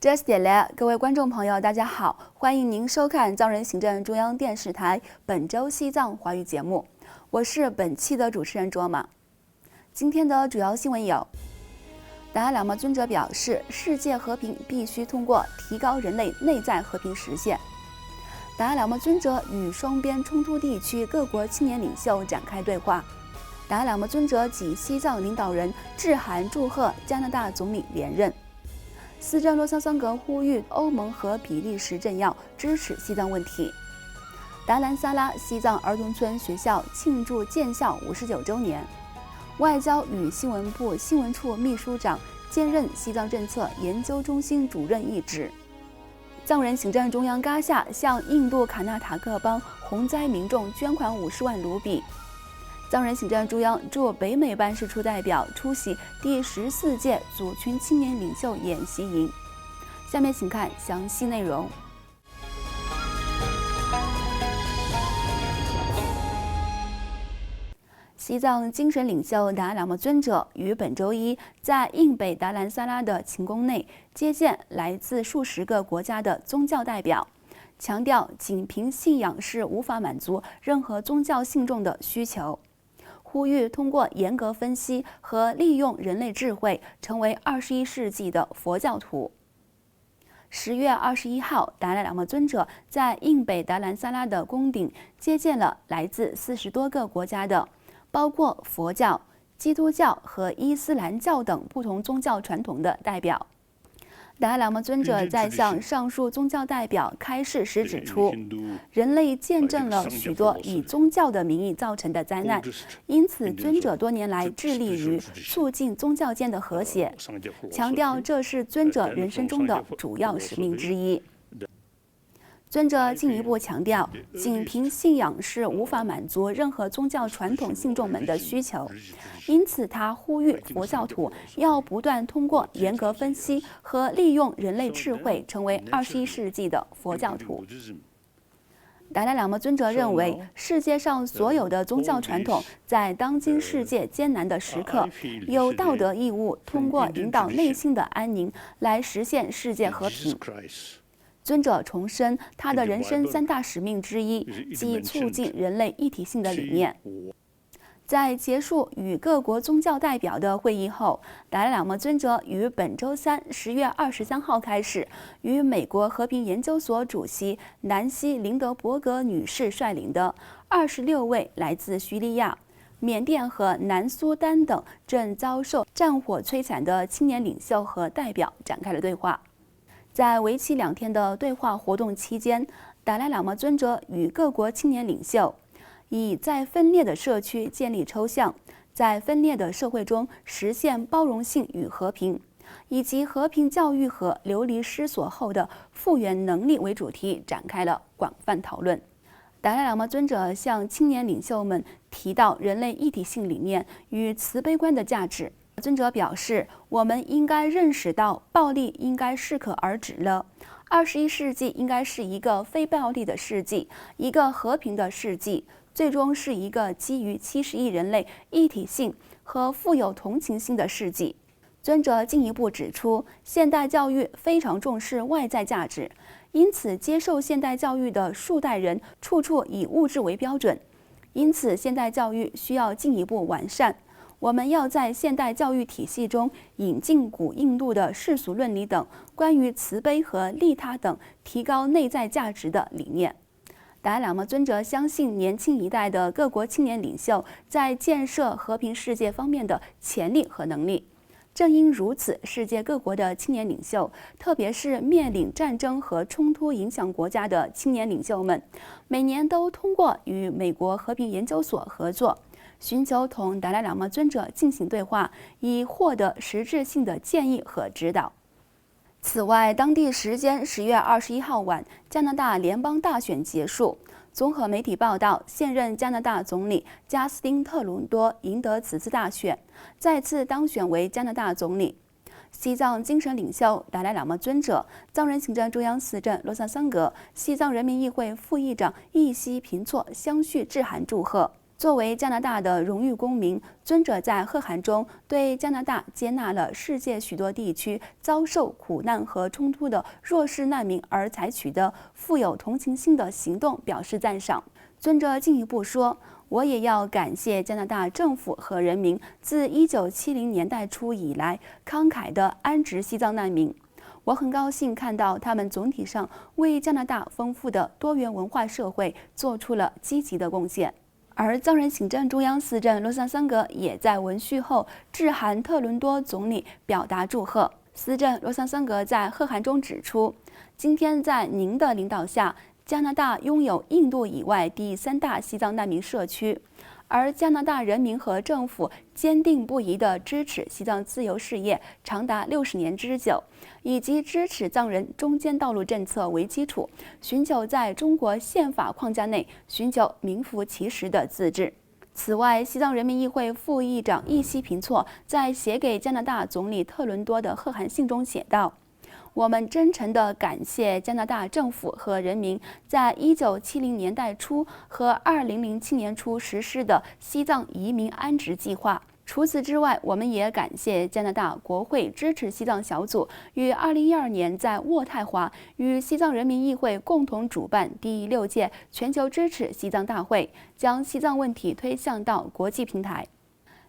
Just 点来，各位观众朋友，大家好，欢迎您收看藏人行政中央电视台本周西藏华语节目，我是本期的主持人卓玛。今天的主要新闻有：达赖喇嘛尊者表示，世界和平必须通过提高人类内在和平实现。达赖喇嘛尊者与双边冲突地区各国青年领袖展开对话。达赖喇嘛尊者及西藏领导人致函祝贺加拿大总理连任。司政洛桑桑格呼吁欧盟和比利时政要支持西藏问题。达兰萨拉西藏儿童村学校庆祝建校59周年。外交与新闻部新闻处秘书长兼任西藏政策研究中心主任一职。藏人行政中央嘎夏向印度卡纳塔克邦洪灾民众捐款50万卢比。藏人行政中央驻北美办事处代表出席第14届组群青年领袖演习营。下面请看详细内容。西藏精神领袖达赖喇嘛尊者于本周一在印北达兰萨拉的寝宫内接见来自数十个国家的宗教代表，强调仅凭信仰是无法满足任何宗教信众的需求。呼吁通过严格分析和利用人类智慧，成为21世纪的佛教徒。10月21号，达赖喇嘛尊者在印北达兰萨拉的宫顶接见了来自40多个国家的，包括佛教、基督教和伊斯兰教等不同宗教传统的代表。达赖喇嘛尊者在向上述宗教代表开示时指出，人类见证了许多以宗教的名义造成的灾难，因此尊者多年来致力于促进宗教间的和谐，强调这是尊者人生中的主要使命之一。尊者进一步强调，仅凭信仰是无法满足任何宗教传统信众们的需求，因此他呼吁佛教徒要不断通过严格分析和利用人类智慧，成为21世纪的佛教徒。达赖喇嘛尊者认为，世界上所有的宗教传统在当今世界艰难的时刻，有道德义务通过引导内心的安宁来实现世界和平。尊者重申他的人生3大使命之一，即促进人类一体性的理念。在结束与各国宗教代表的会议后，达赖喇嘛尊者于本周三10月23号开始，与美国和平研究所主席南希·林德伯格女士率领的26位来自叙利亚、缅甸和南苏丹等正遭受战火摧残的青年领袖和代表展开了对话。在为期2天的对话活动期间，达赖喇嘛尊者与各国青年领袖以在分裂的社区建立抽象，在分裂的社会中实现包容性与和平，以及和平教育和流离失所后的复原能力为主题展开了广泛讨论。达赖喇嘛尊者向青年领袖们提到人类一体性理念与慈悲观的价值。尊者表示，我们应该认识到暴力应该适可而止了。21世纪应该是一个非暴力的世纪，一个和平的世纪，最终是一个基于70亿人类一体性和富有同情心的世纪。尊者进一步指出，现代教育非常重视外在价值，因此接受现代教育的数代人处处以物质为标准，因此现代教育需要进一步完善。我们要在现代教育体系中引进古印度的世俗伦理等关于慈悲和利他等提高内在价值的理念。达赖喇嘛尊者相信年轻一代的各国青年领袖在建设和平世界方面的潜力和能力。正因如此，世界各国的青年领袖，特别是面临战争和冲突影响国家的青年领袖们，每年都通过与美国和平研究所合作，寻求同达赖喇嘛尊者进行对话，以获得实质性的建议和指导。此外，当地时间10月21号晚，加拿大联邦大选结束。综合媒体报道，现任加拿大总理加斯汀·特鲁多赢得此次大选，再次当选为加拿大总理。西藏精神领袖达赖喇嘛尊者、藏人行政中央司政洛萨桑格、西藏人民议会副议长易西平措相续致函祝贺。作为加拿大的荣誉公民，尊者在贺函中对加拿大接纳了世界许多地区遭受苦难和冲突的弱势难民而采取的富有同情心的行动表示赞赏。尊者进一步说：“我也要感谢加拿大政府和人民自1970年代初以来慷慨地安置西藏难民。我很高兴看到他们总体上为加拿大丰富的多元文化社会做出了积极的贡献。”而藏人行政中央司政罗萨桑格也在文叙后致函特伦多总理表达祝贺。司政罗萨桑格在贺函中指出：“今天在您的领导下，加拿大拥有印度以外第3大西藏难民社区，而加拿大人民和政府坚定不移地支持西藏自由事业长达60年之久，以及支持藏人中间道路政策为基础，寻求在中国宪法框架内寻求名副其实的自治。”此外，西藏人民议会副议长易西平措在写给加拿大总理特伦多的贺函信中写道：“我们真诚地感谢加拿大政府和人民在1970年代初和2007年初实施的西藏移民安置计划。除此之外，我们也感谢加拿大国会支持西藏小组于2012年在渥太华与西藏人民议会共同主办第6届全球支持西藏大会，将西藏问题推向到国际平台。”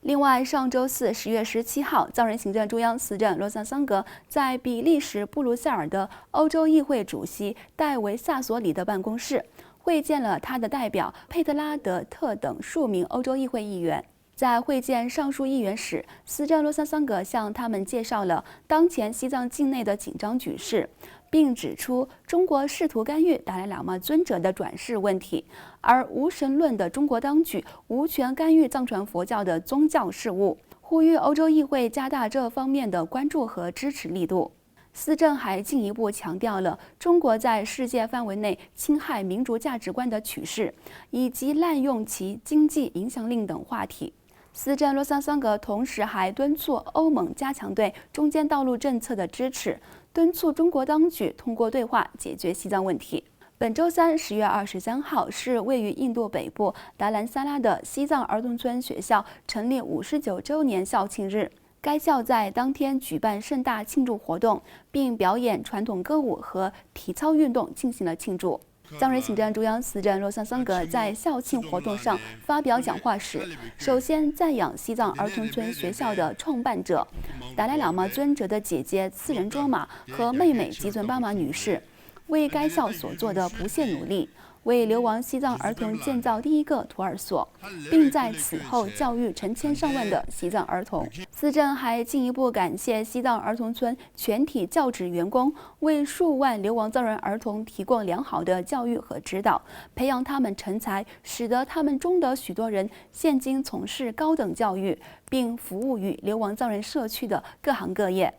另外，上周四10月17号，藏人行政中央司政罗萨桑格在比利时布鲁塞尔的欧洲议会主席戴维萨索里的办公室会见了他的代表佩特拉德特等数名欧洲议会议员。在会见上述议员时，司政罗萨桑格向他们介绍了当前西藏境内的紧张局势，并指出中国试图干预达赖喇嘛尊者的转世问题，而无神论的中国当局无权干预藏传佛教的宗教事务，呼吁欧洲议会加大这方面的关注和支持力度。司政还进一步强调了中国在世界范围内侵害民主价值观的趋势，以及滥用其经济影响力等话题。司政罗萨桑格同时还敦促欧盟加强对中间道路政策的支持，敦促中国当局通过对话解决西藏问题。本周三10月23号是位于印度北部达兰萨拉的西藏儿童村学校成立59周年校庆日。该校在当天举办盛大庆祝活动，并表演传统歌舞和体操运动进行了庆祝。藏人行政中央司政罗萨桑格在校庆活动上发表讲话时，首先赞扬西藏儿童村学校的创办者达赖喇嘛尊者的姐姐次仁卓玛和妹妹吉尊巴玛女士为该校所做的不懈努力，为流亡西藏儿童建造第1个托儿所，并在此后教育成千上万的西藏儿童。司政还进一步感谢西藏儿童村全体教职员工，为数万流亡藏人儿童提供良好的教育和指导，培养他们成才，使得他们中的许多人现今从事高等教育，并服务于流亡藏人社区的各行各业。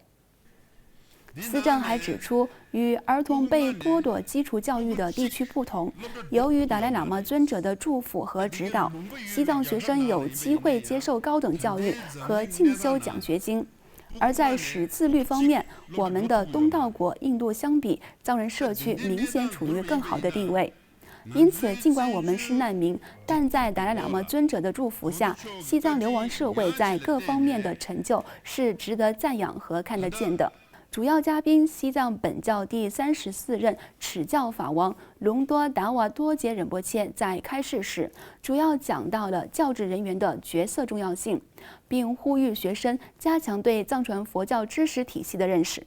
司政还指出，与儿童被剥夺基础教育的地区不同，由于达赖喇嘛尊者的祝福和指导，西藏学生有机会接受高等教育和进修奖学金。而在识字率方面，我们的东道国印度相比，藏人社区明显处于更好的地位。因此，尽管我们是难民，但在达赖喇嘛尊者的祝福下，西藏流亡社会在各方面的成就是值得赞扬和看得见的。主要嘉宾西藏本教第34任持教法王隆多达瓦多杰仁波切在开示时，主要讲到了教职人员的角色重要性，并呼吁学生加强对藏传佛教知识体系的认识。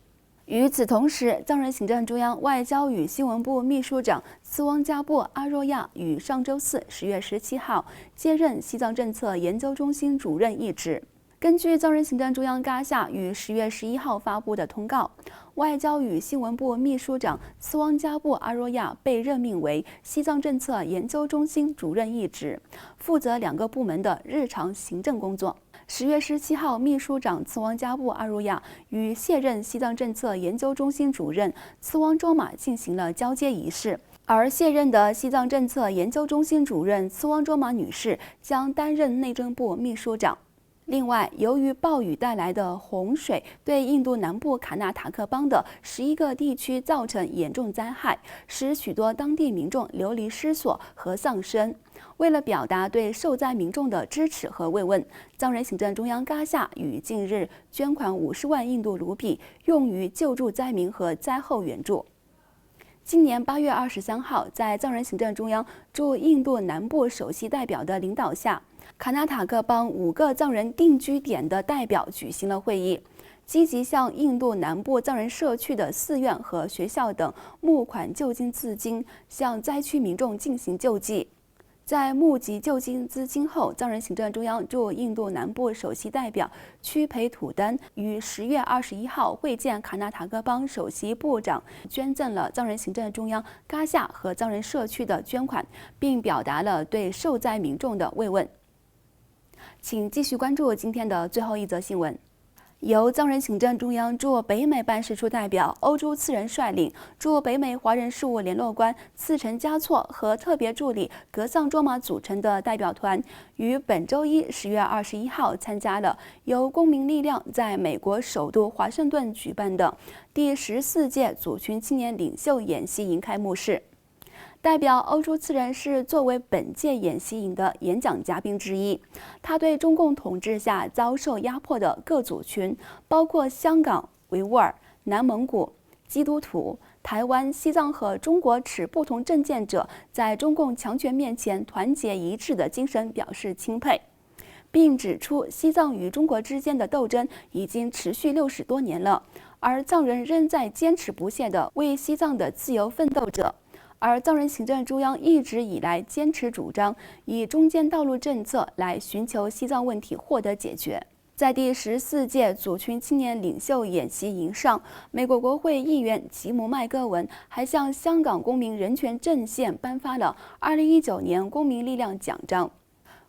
与此同时，藏人行政中央外交与新闻部秘书长斯汪加布阿若亚于上周四10月17号接任西藏政策研究中心主任一职。根据藏人行政中央嘎夏于10月11号发布的通告，外交与新闻部秘书长斯汪加布阿若亚被任命为西藏政策研究中心主任一职，负责2个部门的日常行政工作。10月17号，秘书长次汪加布阿若亚与卸任西藏政策研究中心主任次汪卓玛进行了交接仪式。而卸任的西藏政策研究中心主任次汪卓玛女士将担任内政部秘书长。另外，由于暴雨带来的洪水对印度南部卡纳塔克邦的11个地区造成严重灾害，使许多当地民众流离失所和丧生。为了表达对受灾民众的支持和慰问，藏人行政中央嘎夏于近日捐款50万印度卢比，用于救助灾民和灾后援助。今年8月23号，在藏人行政中央驻印度南部首席代表的领导下，卡纳塔克邦5个藏人定居点的代表举行了会议，积极向印度南部藏人社区的寺院和学校等募款救济资金，向灾区民众进行救济。在募集救济资金后，藏人行政中央驻印度南部首席代表屈培土登于10月21号会见卡纳塔克邦首席部长，捐赠了藏人行政中央嘎夏和藏人社区的捐款，并表达了对受灾民众的慰问。请继续关注今天的最后一则新闻。由藏人行政中央驻北美办事处代表欧洲次人率领，驻北美华人事务联络官次成嘉措和特别助理格桑卓玛组成的代表团，于本周一10月21号参加了由公民力量在美国首都华盛顿举办的第14届族群青年领袖演习营开幕式。代表欧洲次人是作为本届演习营的演讲嘉宾之一。他对中共统治下遭受压迫的各族群，包括香港、维吾尔、南蒙古、基督徒、台湾、西藏和中国持不同政见者在中共强权面前团结一致的精神表示钦佩，并指出西藏与中国之间的斗争已经持续60多年了，而藏人仍在坚持不懈地为西藏的自由奋斗着。而藏人行政中央一直以来坚持主张以中间道路政策来寻求西藏问题获得解决。在第14届族群青年领袖演习营上，美国国会议员吉姆·麦戈文还向香港公民人权阵线颁发了2019年公民力量奖章。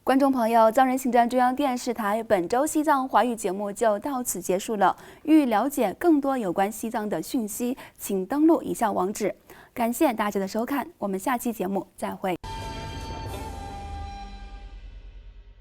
观众朋友，藏人行政中央电视台本周西藏华语节目就到此结束了。欲了解更多有关西藏的讯息，请登录以下网址。感谢大家的收看，我们下期节目再会。